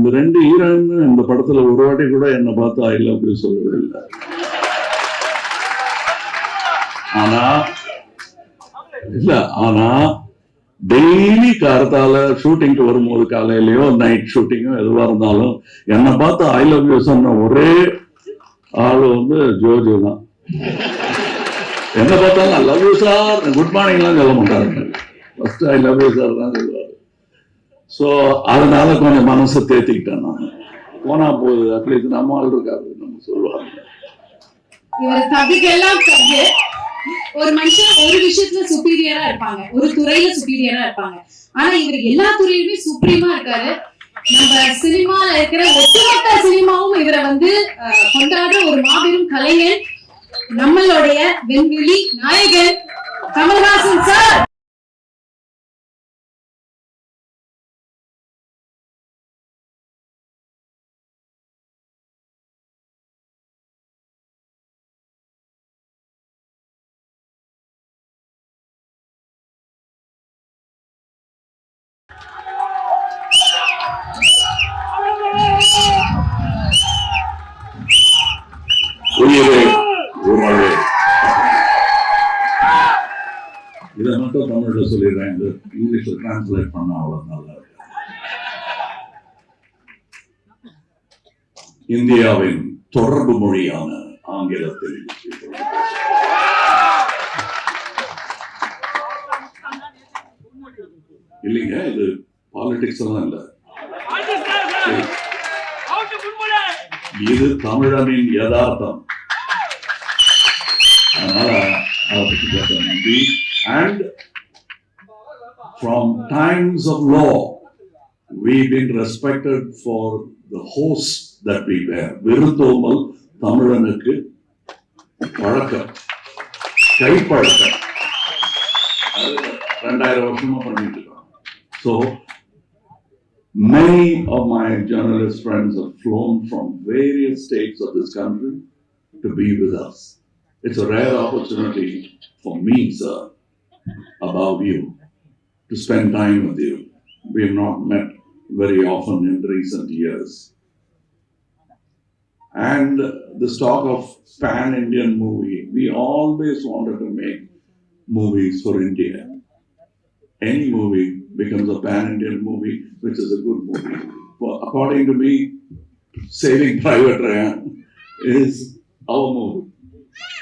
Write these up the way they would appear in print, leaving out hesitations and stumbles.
இந்த 2 ஹீரோயின் இந்த படத்துல ஒரு வாட்டி கூட என்னை பார்த்து ஐ லவ் யூ சொல்லவே இல்லை. ஆனா டெய்லி காரத்தால ஷூட்டிங்க்கு வரும்போது காலையிலயோ நைட் ஷூட்டிங்கோ எதுவா இருந்தாலும் என்னை பார்த்து ஐ லவ் யூ சொன்ன ஒரே ஆளு ஜோஜோ தான். என்ன பார்த்தாலும் I love you sir, good morning எல்லாம் சொல்ல மாட்டாரு, first I love you sir தான் சொல்லுவாரு. ஸோ அதனால கொஞ்சம் மனசை தேத்திக்கிட்டேன் நான். போனா போகுது, அட்லீஸ்ட் நம்ம ஆள் இருக்காரு நம்ம சொல்லுவாங்க. ஒரு மனுஷன் ஒரு விஷயத்துல சுப்பீரியரா இருப்பாங்க, ஒரு துறையில சுப்பீரியரா இருப்பாங்க. ஆனா இவர் எல்லா துறையிலுமே சுப்ரீமா இருக்காரு. நம்ம சினிமால இருக்கிற ஒட்டுமொத்த சினிமாவும் இவரை கொண்டாடுற ஒரு மாபெரும் கலைஞன், நம்மளுடைய வெண்வெளி நாயகன் கமல்ஹாசன் சார். இதை மட்டும் தமிழ்ல சொல்லிடுறேன், இங்கிலீஷ்ல டிரான்ஸ்லேட் பண்ண அவ்வளவு நல்லா இருக்கு. இந்தியாவின் தொடர்பு மொழியான ஆங்கிலத்தில் இல்லைங்க, இது பாலிடிக்ஸ் எல்லாம் இல்ல, இது தமிழனின் யதார்த்தம். அதனால அதை பற்றி பேச நம்பி. And from times of law, we've been respected for the hosts that we wear. விருந்தோமல் தமிழனுக்கு பழக்கம், கைப்பழக்கம் 2000 வருஷமா பண்ணிட்டு இருக்கோம். So many of my journalist friends have flown from various states of this country to be with us. It's a rare opportunity for me, sir, above you, to spend time with you. We have not met very often in recent years. And this talk of pan-Indian movie, we always wanted to make movies for India. Any movie becomes a pan-Indian movie, which is a good movie. Well, according to me, Saving Private Ryan is our movie.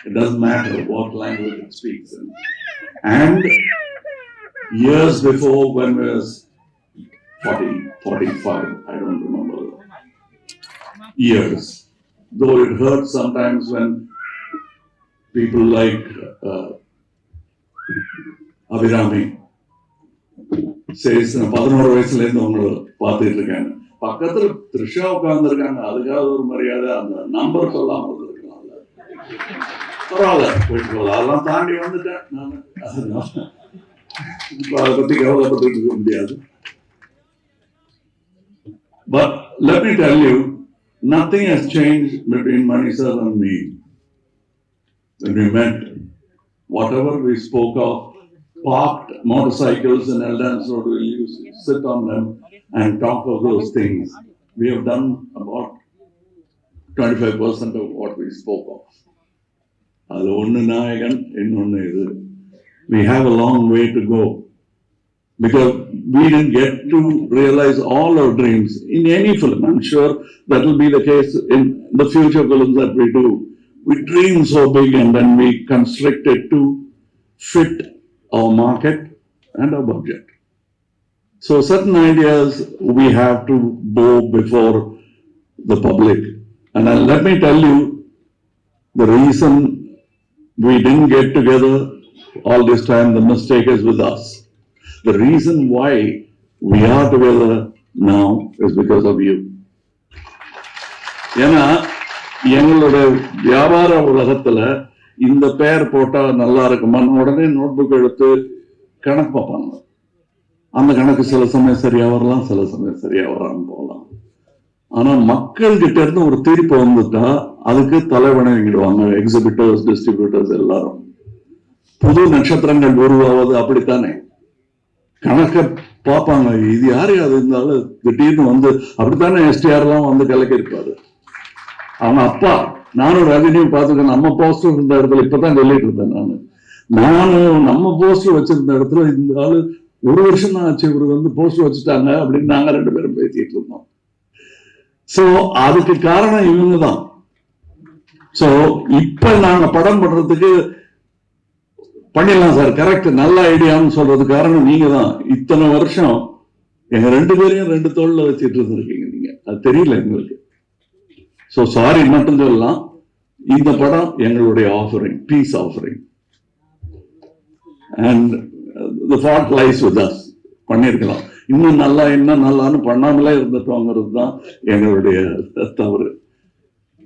It doesn't matter what language it speaks in. And years before, when I was 40, 45, I don't remember years, though it hurts sometimes when people like Abhirami says, 11 வயசுல இருந்து உங்களை பார்த்துட்டு இருக்காங்க, பக்கத்துல த்ரிஷா உட்கார்ந்து இருக்காங்க, அதுக்காக ஒரு மரியாதை அந்த நம்பர் சொல்லாம இருக்கலாம்ல, பரவாயில்ல போயிட்டு போகல, அதெல்லாம் தாண்டி வந்துட்டேன் நான். அதை பத்தி கவலைப்பட்டு இருக்க முடியாது. But let me tell you, nothing has changed between Mani sir and me. When we met, whatever we spoke of, parked motorcycles in Eldance Road, we used to sit on them and talk of those things. We have done about 25% of what we spoke of. அது ஒன்று நாயகன், இன்னொன்று இது. We have a long way to go because we didn't get to realize all our dreams in any film. I'm sure that will be the case in the future films that we do. We dream so big and then we constrict it to fit our market and our budget. So certain ideas we have to go before the public. And let me tell you, the reason we didn't get together all this time, the mistake is with us. The reason why we are together now is because of you. ஏன்னா எங்களோட வியாபார உலகத்துல இந்த பெயர் போட்டா நல்லா இருக்குமான்னு உடனே நோட்புக் எடுத்து கணக்கு பார்ப்பாங்க. அந்த கணக்கு சில சமயம் சரியா வரலாம், சில சமயம் சரியா வராம போகலாம். ஆனா மக்கள் கிட்ட இருந்து ஒரு தீர்ப்பு வந்துட்டா அதுக்கு தலைவணங்கிடுவாங்க எக்ஸிபிட்டர்ஸ், டிஸ்ட்ரிபியூட்டர்ஸ் எல்லாரும். புது நட்சத்திரங்கள் உருவாவது அப்படித்தானே. கணக்க பார்ப்பாங்க, இது யாரு அது இருந்தாலும் திடீர்னு வந்து அப்படித்தானே எஸ்டிஆர்லாம் வந்து கலக்கிருப்பாரு. அவங்க அப்பா, நானும் ரஜினியும் பார்த்துக்கேன், நம்ம போஸ்டர் இருந்த இடத்துல இப்பதான் சொல்லிட்டு இருந்தேன் நானும் நம்ம போஸ்டர் வச்சிருந்த இடத்துல இந்த ஆளு 1 வருஷம் தான் ஆச்சு இவர் வந்து போஸ்டர் வச்சுட்டாங்க அப்படின்னு நாங்க 2 பேரும் பேசிட்டு இருந்தோம். சோ அதுக்கு காரணம் இவங்க தான். சோ இப்ப நாங்க படம் பண்றதுக்கு பண்ணிடலாம் சார், கரெக்ட், நல்ல ஐடியான்னு சொல்றது காரணம் நீங்க தான். இத்தனை வருஷம் எங்க 2 பேரையும் 2 தோல்ல வச்சுட்டு இருந்திருக்கீங்க நீங்க, அது தெரியல எங்களுக்கு. சோ சாரி மட்டும் சொல்லலாம். இந்த படம் எங்களுடைய offering, piece offering, and the fault lies with us. பண்ணிருக்கலாம், இன்னும் நல்லா என்ன நல்லான்னு பண்ணாமலே இருந்துட்டோங்கிறது தான் எங்களுடைய தவறு.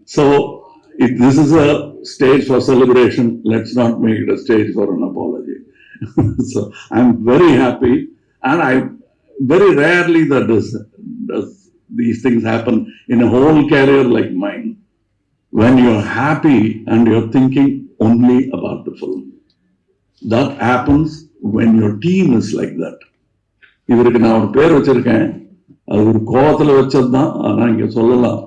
So if this is a stage for celebration, let's not make it a stage for an apology. So I'm very happy, and I very rarely that does these things happen in a whole career like mine, when you're happy and you're thinking only about the film. That happens when your team is like that. இவருக்கு நான் ஒரு பேர் வச்சிருக்கேன், அது ஒரு கோவத்துல வச்சதுதான், ஆனா இங்க சொல்லலாம்,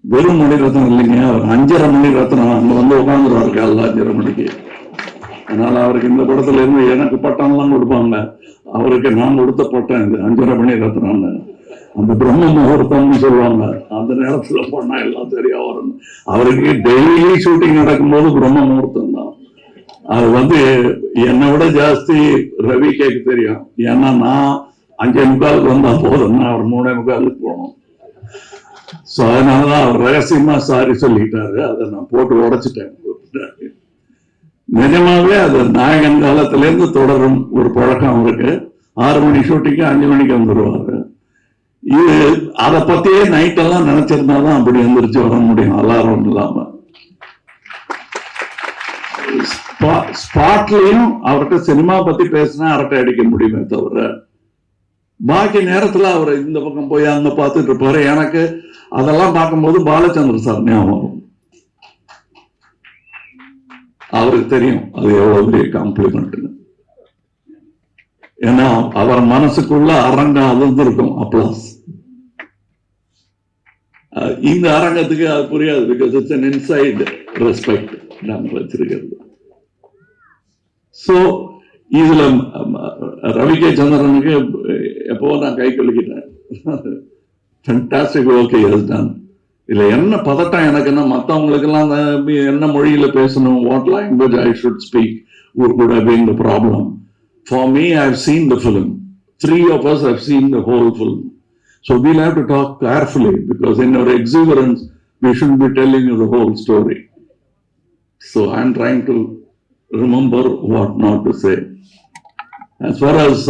வெறும் மணிரத்னம் இல்லைங்க, அவர் 5.5 மணிரத்னம். அங்க வந்து உட்காந்துருவாரு காலைல 5.5 மணிக்கு. அதனால அவருக்கு இந்த படத்துல இருந்து எனக்கு பட்டம்லாம் கொடுப்பாங்க, அவருக்கு நான் கொடுத்த பட்டம் இது 5.5 மணிரத்னம்னு. அந்த பிரம்ம முகூர்த்தம்னு சொல்லுவாங்க, அந்த நேரத்துல பண்ணா எல்லாம் சரியா வரணும். அவருக்கு டெய்லி ஷூட்டிங் நடக்கும்போது பிரம்ம முகூர்த்தம் தான். அது வந்து என்னை விட ஜாஸ்தி ரவி கேட்க தெரியும். ஏன்னா நான் 5:45 வந்தா போதும், அவர் 3:45 போகணும். சோ அதனாலதான் அவர் ரகசியமா சாரி சொல்லிட்டாரு, அதை நான் போட்டு உடைச்சிட்டேன். நிஜமாவே அது நாயகன் காலத்துல இருந்து தொடரும் ஒரு பழக்கம் அவருக்கு. 6 மணி ஷூட்டிங்கு 5 மணிக்கு வந்துடுவாரு. இது அதை பத்தியே நைட்டெல்லாம் நினைச்சிருந்தாதான் அப்படி எந்திரிச்சு வர முடியும், அலாரம் இல்லாம. ஸ்பாட்லயும் அவர்கிட்ட சினிமா பத்தி பேசினா அரட்டை அடிக்க முடியுமே தவிர, பாக்கி நேரத்துல அவர் இந்த பக்கம் போய் அங்க பார்த்துட்டு இருப்பாரு. எனக்கு அதெல்லாம் பார்க்கும்போது பாலச்சந்திர சார் ஞாபகம். அவருக்கு தெரியும் அது எவ்வளவு பெரிய காம்ப்ளிமெண்ட்னு. ஏன்னா அவர் மனசுக்குள்ள அரங்கம் அதிர்ந்திருக்கும் அப்ளாஸ். இந்த அரங்கத்துக்கு அது புரியாது, because it's an inside respect நாங்க வச்சிருக்கிறது. சோ இதுல ரவி கே சந்திரனுக்கு எப்போ நான் கை கழுக்கிட்டேன். Fantastic work he has done. இதுல என்ன பதட்டம் எனக்கு என்ன, மற்றவங்களுக்கு எல்லாம் என்ன மொழியில பேசணும், what language I should speak would have been the problem. For me, I've seen the film. 3 of us have seen the whole film. So we'll have to talk carefully, because in our exuberance, we shouldn't be telling you the whole story. So I'm trying to remember what not to say. As far as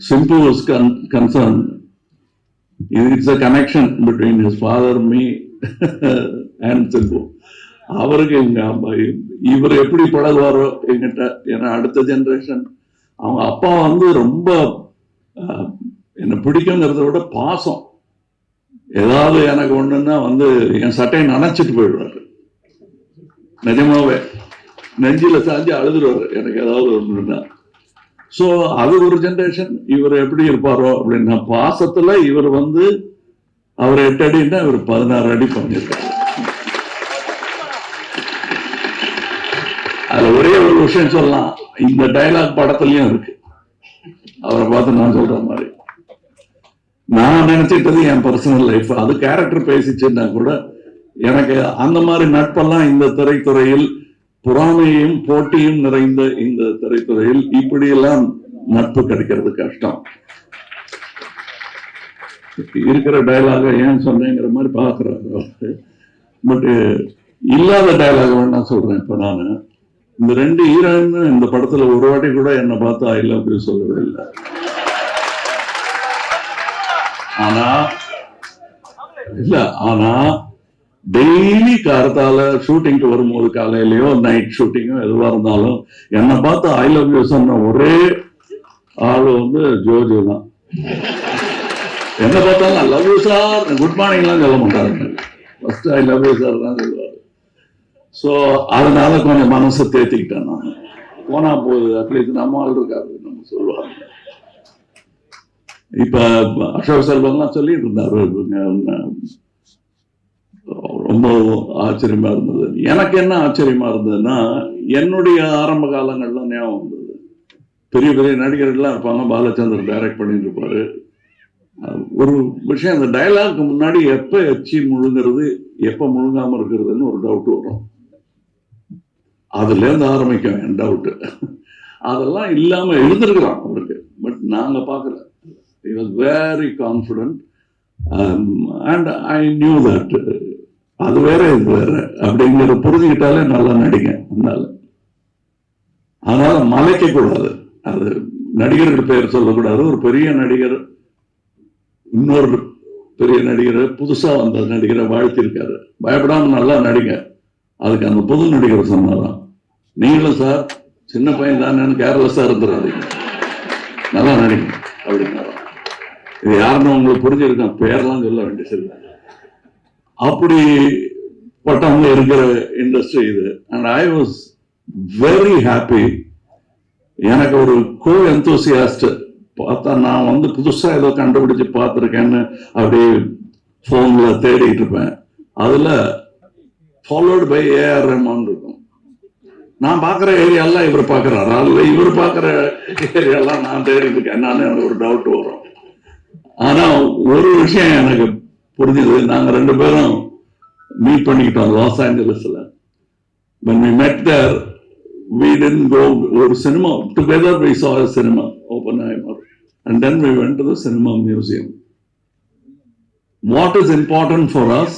Simpu is concerned, it's a connection between his father, me, and Simpu. அவருக்கு இவர் எப்படி பழகுவாரோ என்கிட்ட, ஏன்னா அடுத்த generation, அவங்க அப்பா வந்து ரொம்ப என்னை பிடிக்குங்கிறத விட பாசம். ஏதாவது எனக்கு ஒண்ணுன்னா வந்து என் சட்டையை நனைச்சிட்டு போயிடுவாரு. நிஜமாவே நெஞ்சில சாஞ்சி அழுதுருவாரு எனக்கு ஏதாவது ஒண்ணுன்னா. சோ அது ஒரு ஜெனரேஷன். இவர் எப்படி இருப்பாரோ அப்படின்னா, பாசத்துல இவர் வந்து அவர் 8 அடின்னா இவர் 16 அடி பண்ணிருக்காரு. அதுல ஒரே ஒரு விஷயம் சொல்லலாம், இந்த டைலாக் படத்துலயும் இருக்கு. அவரை பார்த்து நான் சொல்ற மாதிரி, நான் நினைச்சிட்டது என் பர்சனல் லைஃப், அது கேரக்டர் பேசிச்சுன்னா கூட எனக்கு அந்த மாதிரி நட்பெல்லாம் இந்த திரைத்துறையில், பொறாமையும் போட்டியும் நிறைந்த இந்த திரைத்துறையில் இப்படியெல்லாம் நட்பு கிடைக்கிறது கஷ்டம். இருக்கிற டைலாக ஏன் சொன்னேங்கிற மாதிரி பாக்குறாரு. பட் இல்லாத டைலாக வேணா சொல்றேன். இப்ப நானு இந்த 2 ஹீரோயின் இந்த படத்துல ஒரு வாட்டி கூட என்னை பார்த்து ஐ லவ் யூ சொல்லவே இல்லை. ஆனா டெய்லி காலத்தால ஷூட்டிங்க்கு வரும்போது, காலையிலயோ நைட் ஷூட்டிங்கோ எதுவா இருந்தாலும் என்னை பார்த்து ஐ லவ் யூ சொன்ன ஒரே ஆளு வந்து ஜோஜோ தான். என்ன பார்த்தாலும் I love you sir, good morning எல்லாம் சொல்ல மாட்டாரு, first I love you sir தான் சொல்லுவாரு. சோ அதனால கொஞ்சம் மனசை தேத்திக்கிட்டேன் நான். போனா போகுது, அட்லீஸ்ட் நம்ம ஆள் இருக்காது நம்ம சொல்லுவாங்க. இப்ப அசோக் செல்வன்லாம் சொல்லிட்டு இருந்தாரு, ரொம்ப ஆச்சரியமா இருந்தது. எனக்கு என்ன ஆச்சரியமா இருந்ததுன்னா, என்னுடைய ஆரம்ப காலங்கள்ல ஞாபகம் வந்தது. பெரிய பெரிய நடிகர்கள்லாம் இருப்பாங்க, பாலச்சந்தர் டைரக்ட் பண்ணிட்டு இருப்பாரு. ஒரு விஷயம், அந்த டயலாக்கு முன்னாடி எப்ப எச்சி முழுங்கிறது எப்ப முழுங்காம இருக்கிறதுன்னு ஒரு டவுட் வரும். அதுல இருந்து ஆரம்பிக்கும் என் டவுட். அதெல்லாம் இல்லாம எழுந்திருக்கலாம் அவருக்கு, பட் நாங்க பார்க்கல. He was very confident, and I knew that அது வேற இது வேற அப்படிங்கிற புரிஞ்சுக்கிட்டாலே நல்லா நடிங்க. அதனால மலைக்க கூடாது. அது நடிகர்கள் பெயர் சொல்லக்கூடாது. ஒரு பெரிய நடிகர் இன்னொரு பெரிய நடிகரை, புதுசா வந்த நடிகரை வாழ்த்திருக்காரு, பயப்படாம நல்லா நடிங்க. அதுக்கு அந்த புது நடிகர் சொன்னாதான், நீங்களும் சார் சின்ன பையன் தானேன்னு கேர்லெஸ்ஸா இருந்துடாதீங்க, நல்லா நடிங்க அப்படின்னாரு. இது யாருன்னு உங்களுக்கு புரிஞ்சிருக்கேன், பேர்லாம் சொல்ல வேண்டிய சரி. அப்படி பட்டவங்க இருக்கிற இண்டஸ்ட்ரி இது. And I was very happy. எனக்கு ஒரு கோ எந்தூசியாஸ்ட் பார்த்தா, நான் வந்து புதுசா ஏதோ கண்டுபிடிச்சு பார்த்துருக்கேன்னு அப்படியே போன்ல தேடிட்டு இருப்பேன். அதுல ஃபாலோடு பை ஏஆர் ரஹ்மான் இருக்கும். நான் பாக்குற ஏரியாலாம் இவர் பாக்குறாரு, அதுல இவர் பாக்குற ஏரியாலாம் நான் தேடிட்டு இருக்கேன். எனக்கு ஒரு டவுட் வரும். ஆனா ஒரு விஷயம் எனக்கு புரிஞ்சது, நாங்க ரெண்டு பேரும் மீட் பண்ணிக்கிட்டோம் லாஸ் ஏஞ்சலஸ்ல. when we met there, we didn't go ஒரு cinema together, we saw a cinema, Oppenheimer, and then we went to the cinema museum. What is important for us,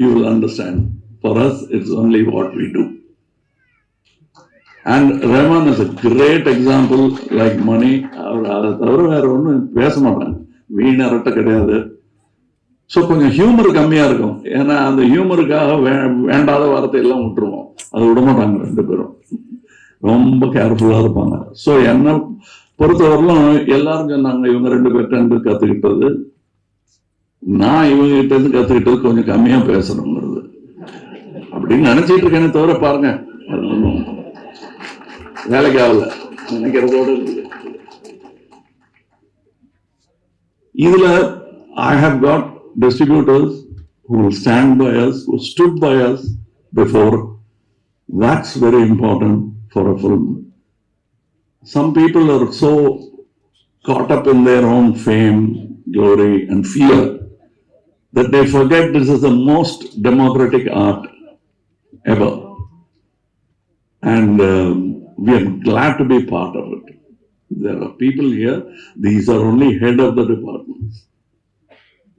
you will understand. For us, it's only what we do. And Rahman is a great example, like Mani. அதை தவிர வேற ஒன்றும் பேச மாட்டாங்க, வீணரட்ட கிடையாது. So கொஞ்சம் humour கம்மியா இருக்கும். ஏன்னா அந்த ஹியூமருக்காக வேண்டாத வார்த்தை எல்லாம் விட்டுருவோம், அதை விட மாட்டாங்க. ரெண்டு பேரும் ரொம்ப கேர்ஃபுல்லா இருப்பாங்க. ஸோ என்ன பொறுத்தவரையிலும் எல்லாரும் சொன்னாங்க, இவங்க ரெண்டு பேர்ட்ட இருந்து கத்துக்கிட்டது, நான் இவங்க கிட்ட இருந்து கத்துக்கிட்டது கொஞ்சம் கம்மியா பேசணுங்கிறது அப்படின்னு நினைச்சிட்டு இருக்கேனே தவிர, பாருங்க அது ஒன்றும் வேலைக்கு ஆகல நினைக்கிறதோடு இருக்குது. இதுல I have got distributors who will stand by us, who stood by us before. That's very important for a film. Some people are so caught up in their own fame, glory, and fear that they forget this is the most democratic art ever. And we are glad to be part of it. There are people here, these are only head of the departments.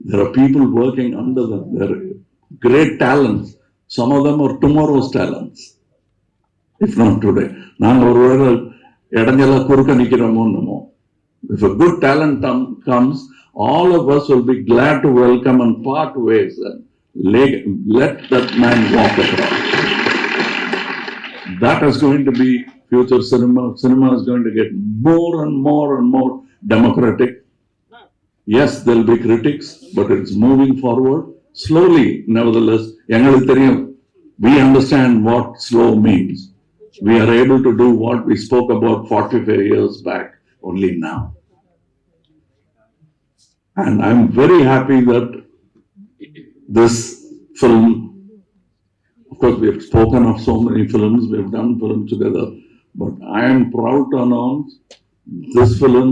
There are people working under them. There are great talents. Some of them are tomorrow's talents, if not today. If a good talent comes, all of us will be glad to welcome and part ways and let that man walk across. That is going to be future cinema. Cinema is going to get more and more and more democratic. Yes, there will be critics, but it's moving forward slowly. Nevertheless, we understand what slow means. We are able to do what we spoke about 45 years back only now. And I'm very happy that this film, of course, we have spoken of so many films, we have done films together, but I am proud to announce this film,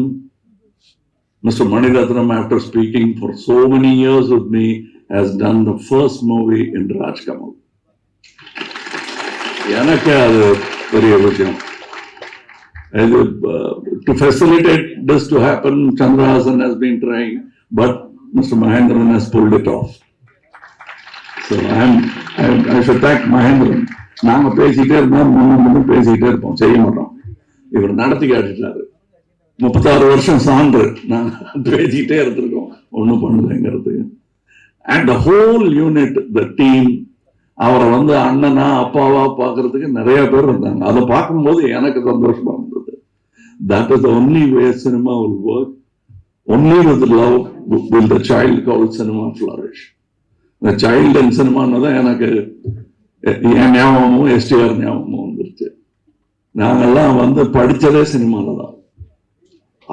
Mr. Mani Ratnam, after speaking for so many years with me, has done the first movie in Rajkamal. To facilitate this to happen, Chandrahasan has been trying, but Mr. Mahendran has pulled it off. So I should thank Mahendran. நாங்க பேசிட்டே இருந்தோம், பேசிட்டே இருப்போம், செய்ய மாட்டோம். இவர் நடத்தி காட்டிட்டாரு. 36 வருஷம் சான்று நாங்க பேசிட்டே இருந்திருக்கோம், ஒண்ணும் பண்ணலைங்கிறது. And the whole unit, the team, அவரை வந்து அண்ணனா அப்பாவா பாக்குறதுக்கு நிறைய பேர் இருந்தாங்க. அதை பார்க்கும்போது எனக்கு சந்தோஷமா இருந்தது. That is the only way cinema will work. Only with love will the child called cinema flourish. The child in cinema தான் எனக்கு என் ஞாபகமும் எஸ்டிஆர் ஞாபகமும் வந்துருச்சு. நாங்கெல்லாம் வந்து படிச்சதே சினிமால தான்.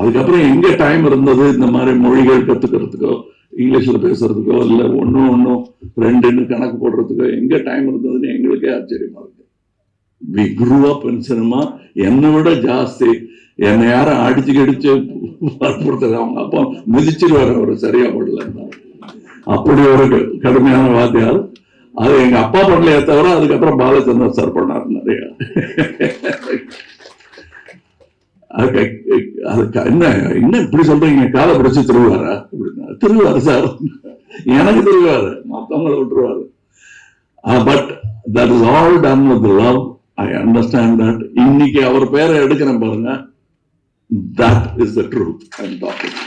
அதுக்கப்புறம் எங்க டைம் இருந்தது இந்த மாதிரி மொழிகள் கத்துக்கிறதுக்கோ, இங்கிலீஷ்ல பேசுறதுக்கோ, இல்ல ஒன்னும் ரெண்டுன்னு கணக்கு போடுறதுக்கோ எங்க டைம் இருந்ததுன்னு எங்களுக்கே ஆச்சரியமா இருக்கு. We grew up in cinema. என்னை விட ஜாஸ்தி என்னை யாரும் அடிச்சு கடிச்சு வற்புறுத்தது. அவங்க அப்பா மிதிச்சிருவாரு, அவரு சரியா படல. அப்படி ஒரு கடுமையான வாத்தியார். அது எங்க அப்பா பண்ணலையே தவிர அதுக்கப்புறம் பாலச்சந்தர் சார் பண்ணார் நிறைய. என்ன இப்படி சொல்றீங்க, காலை பிடிச்சு திருவாரா அப்படின்னா, திருவாரு சார், எனக்கு திருவாரு, மற்றவங்களை விட்டுருவாரு. But that is all done with love. I understand that. இன்னைக்கு அவர் பேரை எடுக்கிறேன் பாருங்க, that is the truth I'm talking.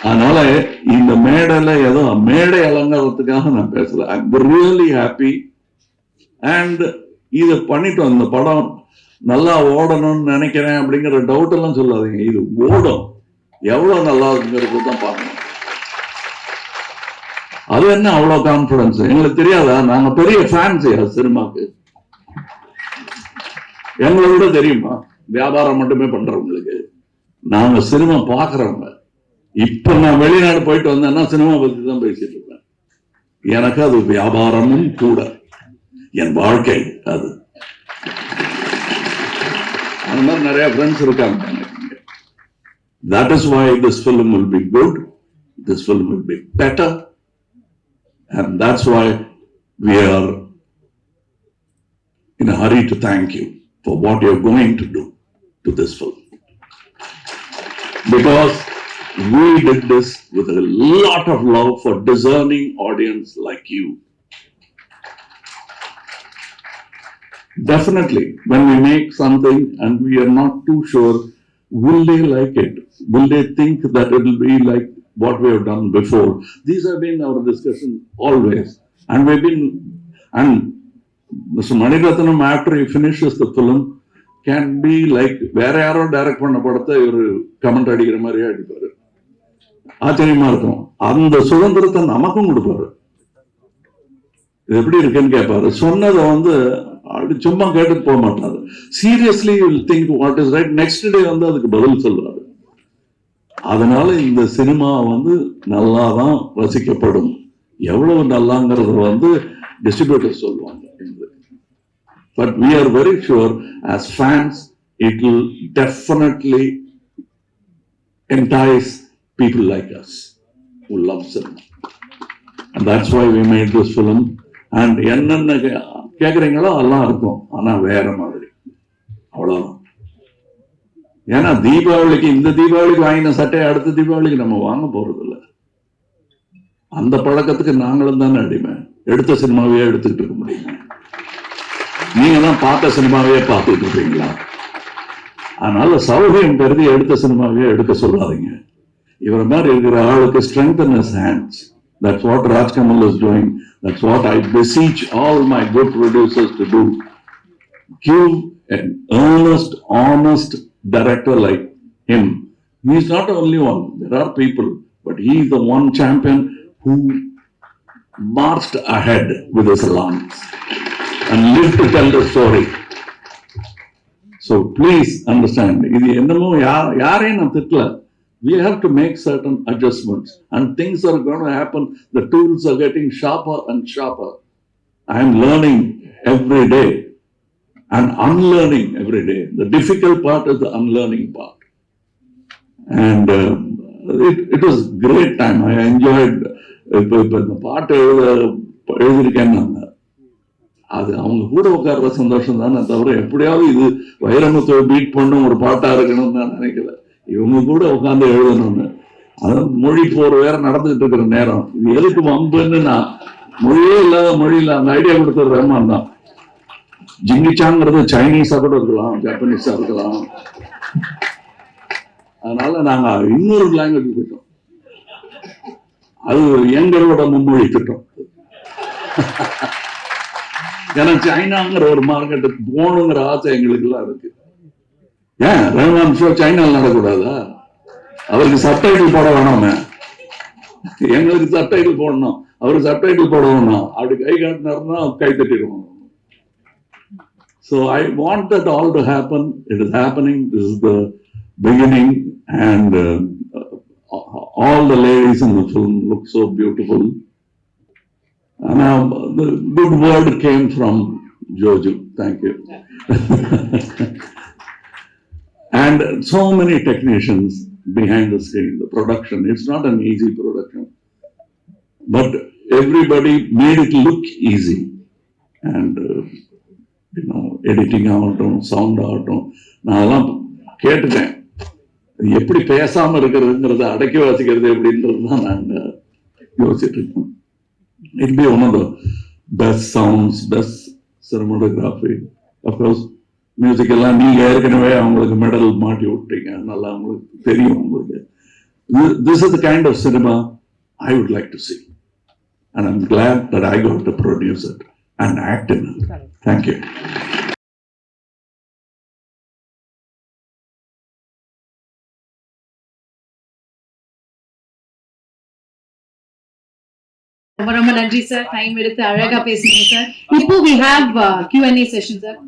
அதனால இந்த மேடையில ஏதோ மேடை அலங்காரத்துக்காக நான் பேசல. I am really happy. And இதை பண்ணிட்டோம். இந்த படம் நல்லா ஓடணும்னு நினைக்கிறேன் அப்படிங்கிற டவுட் எல்லாம் சொல்லாதீங்க. இது ஓடும், எவ்வளவு நல்லா இருக்குங்கிறது தான் பார்க்கணும். அது என்ன அவ்வளவு கான்பிடன்ஸ் எங்களுக்கு தெரியாதா? நாங்க பெரிய ஃபேன்ஸ் சினிமாக்கு. எங்களை விட தெரியுமா வியாபாரம் மட்டுமே பண்றவங்களுக்கு? நாங்க சினிமா பாக்குறவங்க. இப்ப நான் வெளிநாடு போயிட்டு வந்தேன்னா சினிமா பத்தி தான் பேசிட்டு இருக்கேன். எனக்கு அது வியாபாரமும் கூட, என் வாழ்க்கை அது. அந்த மாதிரி நிறைய ஃப்ரெண்ட்ஸ் இருக்காங்க. That is why this film will be good, this film will be better, and that's why we are in a hurry to thank you for what you're going to do to this film. Because we did this with a lot of love for discerning audience like you. Definitely, when we make something and we are not too sure, will they like it? Will they think that it will be like what we have done before? These have been our discussion always. And we've been, and Mr. Maniratnam, after he finishes the film, can be like, வேற யாரோ direct பண்ண படத்தை ஒரு comment அடிக்கிற மாதிரியே அடிப்பாரு. ஆச்சரியமா இருக்கும். அந்த சுதந்திரத்தை நமக்கும் கொடுப்பாரு. இது எப்படி இருக்குன்னு கேட்பாரு. சொன்னதை வந்து சும்மா கேட்டுட்டு போக மாட்டாரு. Seriously will think what is right. Next day வந்து அதுக்கு பதில் சொல்லுவாரு. அதனால இந்த சினிமா வந்து நல்லாதான் ரசிக்கப்படும். எவ்வளவு நல்லாங்கிறது வந்து டிஸ்ட்ரிபியூட்டர் சொல்லுவாங்க. But we are very sure as fans it will definitely entice people like us who love cinema, and that's why we made this film. And என்னென்ன கேக்குறீங்களோ அதெல்லாம் இருக்கும், ஆனா வேற மாதிரி, அவ்வளவுதான். ஏன்னா தீபாவளிக்கு, இந்த தீபாவளிக்கு வாங்கின சட்டையை அடுத்த தீபாவளிக்கு நம்ம வாங்க போறது இல்லை. அந்த பழக்கத்துக்கு நாங்களும் தானே அடிமை. எடுத்த சினிமாவையே எடுத்துக்கிட்டு இருக்க முடியுமா? நீங்க தான் பார்த்த சினிமாவையே பார்த்துட்டு இருப்பீங்களா? அதனால சௌகரியம் கருதி எடுத்த சினிமாவையே எடுக்க சொல்லாதீங்க. இவர மாதிரி இருக்கிற ஆளுக்கு strengthen his hands. That's what Rajkamal is doing. That's what I beseech all my good producers to do. Give an earnest, honest director like him. He is not the only one. There are people, but he is the one champion who marched ahead with his lungs and lived to tell the story. So please understand. இது என்னமோ யாரையும் நான் திட்டல. We have to make certain adjustments, and things are going to happen. The tools are getting sharper and sharper. I am learning every day and unlearning every day. The difficult part is the unlearning part. And it was great time. I enjoyed the part எழுதிருக்கேன்னு. அது அவங்க கூட உட்கார்ற சந்தோஷம் தானே தவிர எப்படியாவது இது வைரமுத்துவை beat பண்ணும் ஒரு பாட்டா இருக்கணும்னு நான் நினைக்கல. இவங்க கூட உட்காந்து எழுதணும்னு. அதான் மொழி போர் வேற நடந்துகிட்டு இருக்கிற நேரம். இது எதுக்கு வம்புன்னு நான் மொழியே இல்லாத மொழியில அந்த ஐடியா கொடுத்தது ரஹ்மான் தான். ஜிங்கிச்சாங்கிறது சைனீஸா கூட இருக்கலாம், ஜப்பானீஸா இருக்கலாம். அதனால நாங்க இன்னொரு லாங்குவேஜ் போயிட்டோம். அது எங்களோட மும்மொழி திட்டம். ஏன்னா சைனாங்கிற ஒரு மார்க்கெட்டுக்கு போகணுங்கிற ஆசை எங்களுக்கு எல்லாம் இருக்கு. ஏன் ரஹ்மான் ஷோ சைனால நடக்கூடாதா? அவருக்கு சப்டைட்டில் போட வேணாமே. எங்களுக்கு சப்டைட்டில் போடணும், அவருக்கு சப்டைட்டில் போட வேணும். அப்படி கை காட்டினாருன்னா கை தட்டிடுவோம். So I want that all to happen. It is happening. This is the beginning, and all the ladies in the film look so beautiful. And the good word came from Joju. Thank you. And so many technicians behind the screen, the production. It's not an easy production. But everybody made it look easy. And, editing ஆகட்டும், sound ஆகட்டும், நான் அதெல்லாம் கேட்டுட்டேன். எப்படி பேசாம இருக்கிறதுங்கிறத அடக்கி வாசிக்கிறது எப்படின்றது தான் நாங்கள் யோசிச்சுட்டு இருக்கோம். It'll be one of the best sounds, best cinematography. Of course, music எல்லாம் நீங்க ஏற்கனவே அவங்களுக்கு மெடல் மாட்டி விட்டீங்க, நல்லா அவங்களுக்கு தெரியும். உங்களுக்கு this is the kind of cinema I would like to see, and I'm glad that I got to produce it and act in it. Thank you. ரொம்ப ரொம்ப நன்றி சார், டைம் எடுத்து அழகா பேசுனீங்க சார். இப்போ we have Q&A session sir.